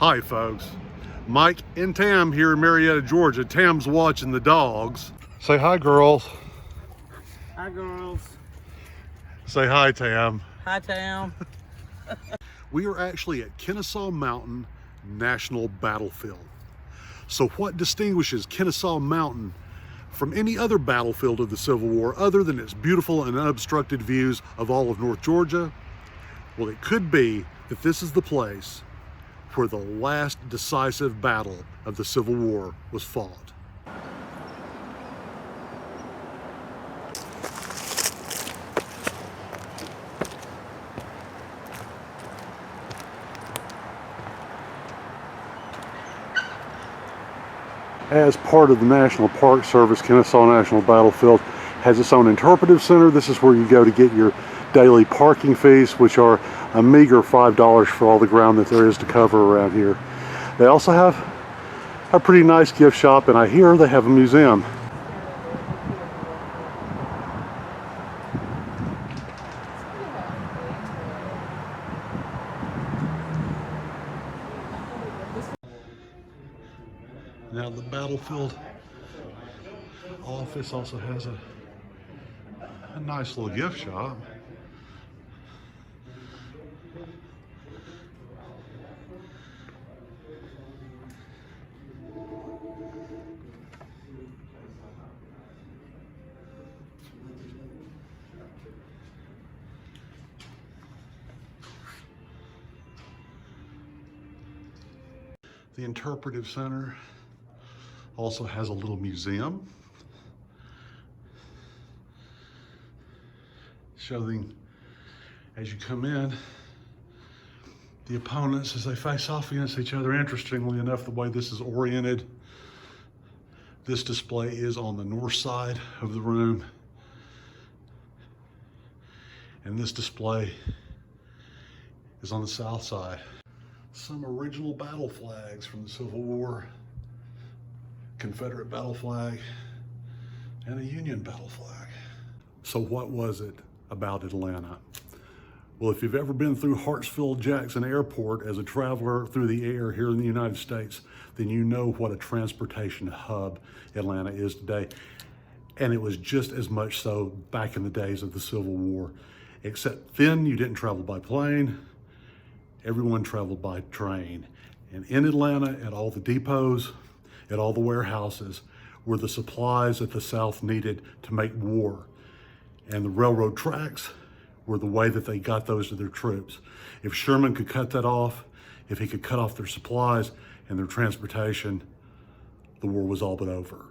Hi folks, Mike and Tam here in Marietta, Georgia. Tam's watching the dogs. Say hi, girls. Hi, girls. Say hi, Tam. Hi, Tam. We are actually at Kennesaw Mountain National Battlefield. So what distinguishes Kennesaw Mountain from any other battlefield of the Civil War other than its beautiful and unobstructed views of all of North Georgia? Well, it could be that this is the place where the last decisive battle of the Civil War was fought. As part of the National Park Service, Kennesaw National Battlefield has its own Interpretive Center. This is where you go to get your daily parking fees, which are a meager $5 for all the ground that there is to cover around here. They also have a pretty nice gift shop, and I hear they have a museum. Now the battlefield office also has a nice little gift shop. The Interpretive Center also has a little museum showing, as you come in, the opponents as they face off against each other. Interestingly enough, the way this is oriented, this display is on the north side of the room, and this display is on the south side. Some original battle flags from the Civil War, Confederate battle flag, and a Union battle flag. So what was it about Atlanta? Well, if you've ever been through Hartsfield-Jackson Airport as a traveler through the air here in the United States, then you know what a transportation hub Atlanta is today. And it was just as much so back in the days of the Civil War, except then you didn't travel by plane, everyone traveled by train. And in Atlanta, at all the depots, at all the warehouses, were the supplies that the South needed to make war. And the railroad tracks were the way that they got those to their troops. If Sherman could cut that off, if he could cut off their supplies and their transportation, the war was all but over.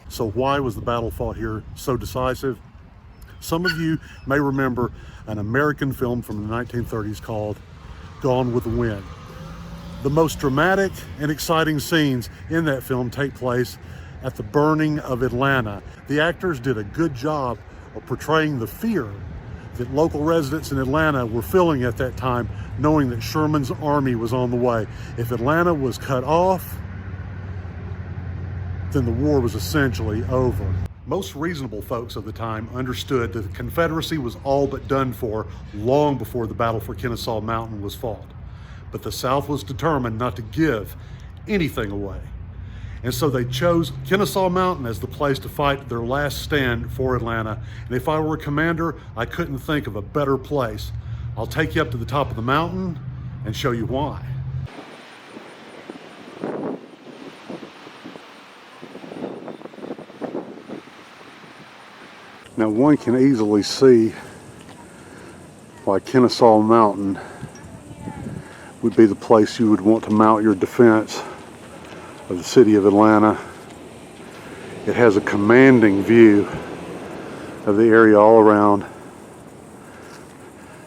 So why was the battle fought here so decisive? Some of you may remember an American film from the 1930s called Gone with the Wind. The most dramatic and exciting scenes in that film take place at the burning of Atlanta. The actors did a good job of portraying the fear that local residents in Atlanta were feeling at that time, knowing that Sherman's army was on the way. If Atlanta was cut off, then the war was essentially over. Most reasonable folks of the time understood that the Confederacy was all but done for long before the battle for Kennesaw Mountain was fought. But the South was determined not to give anything away. And so they chose Kennesaw Mountain as the place to fight their last stand for Atlanta. And if I were a commander, I couldn't think of a better place. I'll take you up to the top of the mountain and show you why. Now one can easily see why Kennesaw Mountain would be the place you would want to mount your defense of the city of Atlanta. It has a commanding view of the area all around.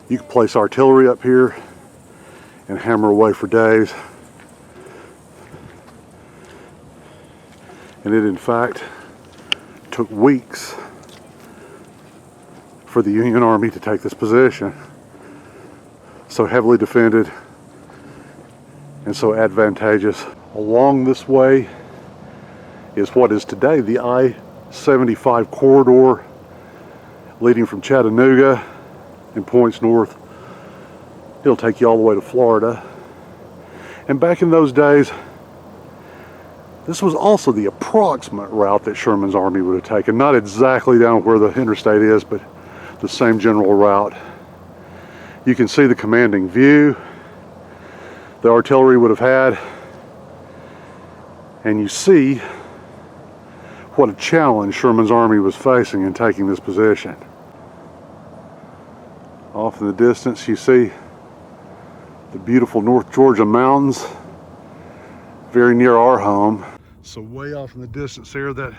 You can place artillery up here and hammer away for days. And it in fact took weeks for the Union Army to take this position. so heavily defended and so advantageous. Along this way is what is today the I-75 corridor leading from Chattanooga and points north. It'll take you all the way to Florida. And back in those days, this was also the approximate route that Sherman's army would have taken. Not exactly down where the interstate is, but the same general route. You can see the commanding view the artillery would have had, and you see what a challenge Sherman's army was facing in taking this position. Off in the distance you see the beautiful North Georgia mountains, very near our home. So way off in the distance there, that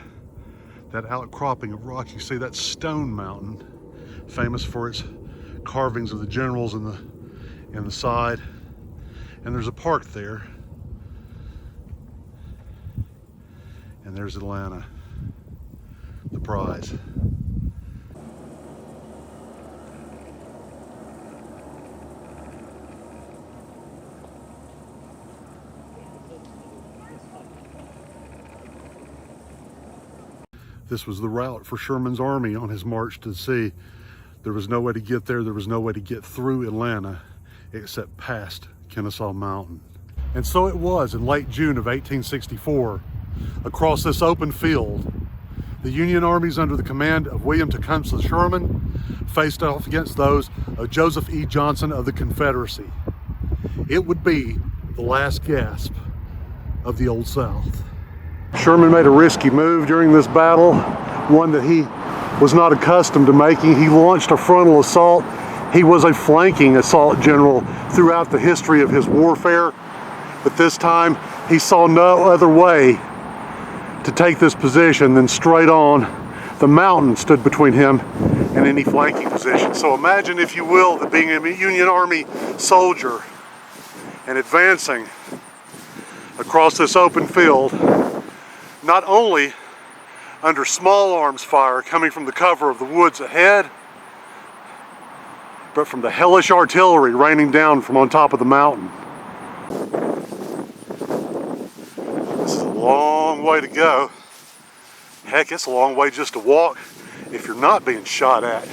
outcropping of rock, you see that Stone Mountain, famous for its carvings of the generals in the side. And there's a park there. And there's Atlanta, the prize. This was the route for Sherman's army on his march to the sea. There was no way to get there. There was no way to get through Atlanta except past Kennesaw Mountain. And so it was in late June of 1864, across this open field, the Union armies under the command of William Tecumseh Sherman faced off against those of Joseph E. Johnson of the Confederacy. It would be the last gasp of the Old South. Sherman made a risky move during this battle, one that he was not accustomed to making. He launched a frontal assault. He was a flanking assault general throughout the history of his warfare, but this time he saw no other way to take this position than straight on. The mountain stood between him and any flanking position. So imagine, if you will, that being a Union Army soldier and advancing across this open field, not only under small arms fire coming from the cover of the woods ahead, but from the hellish artillery raining down from on top of the mountain. This is a long way to go. Heck, it's a long way just to walk if you're not being shot at.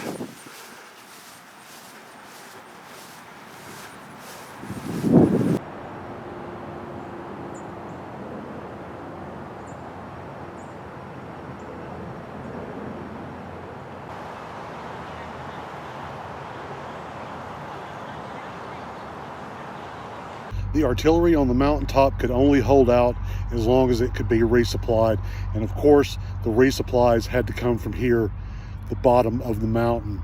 The artillery on the mountaintop could only hold out as long as it could be resupplied. And of course, the resupplies had to come from here, the bottom of the mountain.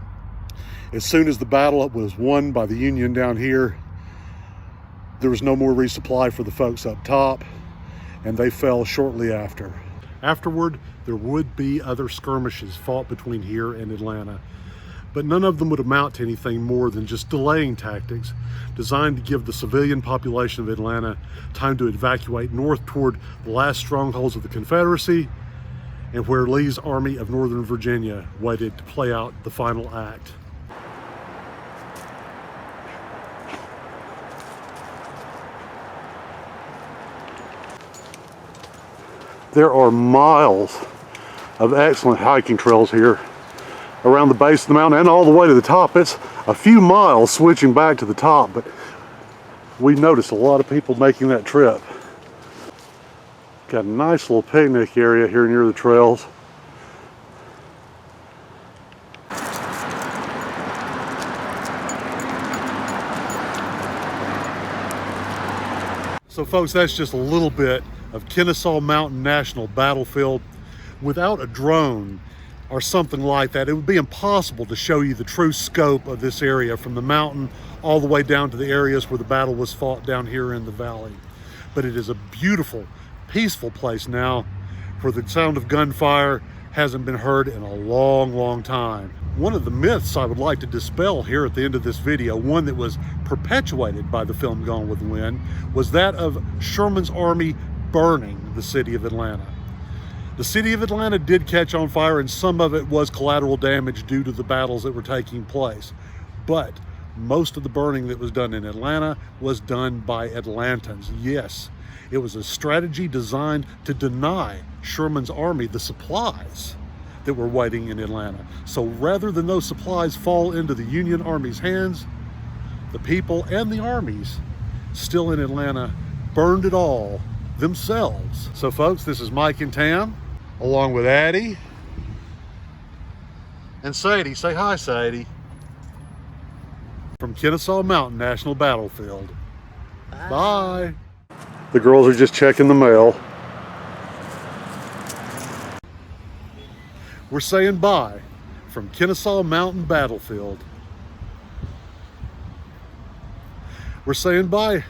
As soon as the battle was won by the Union down here, there was no more resupply for the folks up top, and they fell shortly after. Afterward, there would be other skirmishes fought between here and Atlanta, but none of them would amount to anything more than just delaying tactics designed to give the civilian population of Atlanta time to evacuate north toward the last strongholds of the Confederacy and where Lee's Army of Northern Virginia waited to play out the final act. There are miles of excellent hiking trails here around the base of the mountain and all the way to the top. It's a few miles switching back to the top, but we noticed a lot of people making that trip. Got a nice little picnic area here near the trails. So folks, that's just a little bit of Kennesaw Mountain National Battlefield. Without a drone or something like that, it would be impossible to show you the true scope of this area from the mountain all the way down to the areas where the battle was fought down here in the valley. But it is a beautiful, peaceful place now where the sound of gunfire hasn't been heard in a long, long time. One of the myths I would like to dispel here at the end of this video, one that was perpetuated by the film Gone with the Wind, was that of Sherman's army burning the city of Atlanta. The city of Atlanta did catch on fire, and some of it was collateral damage due to the battles that were taking place. But most of the burning that was done in Atlanta was done by Atlantans. Yes, it was a strategy designed to deny Sherman's army the supplies that were waiting in Atlanta. So rather than those supplies fall into the Union Army's hands, the people and the armies still in Atlanta burned it all themselves. So folks, this is Mike and Tam, along with Addie and Sadie. Say hi, Sadie. From Kennesaw Mountain National Battlefield. Bye. The girls are just checking the mail. We're saying bye from Kennesaw Mountain Battlefield. We're saying bye.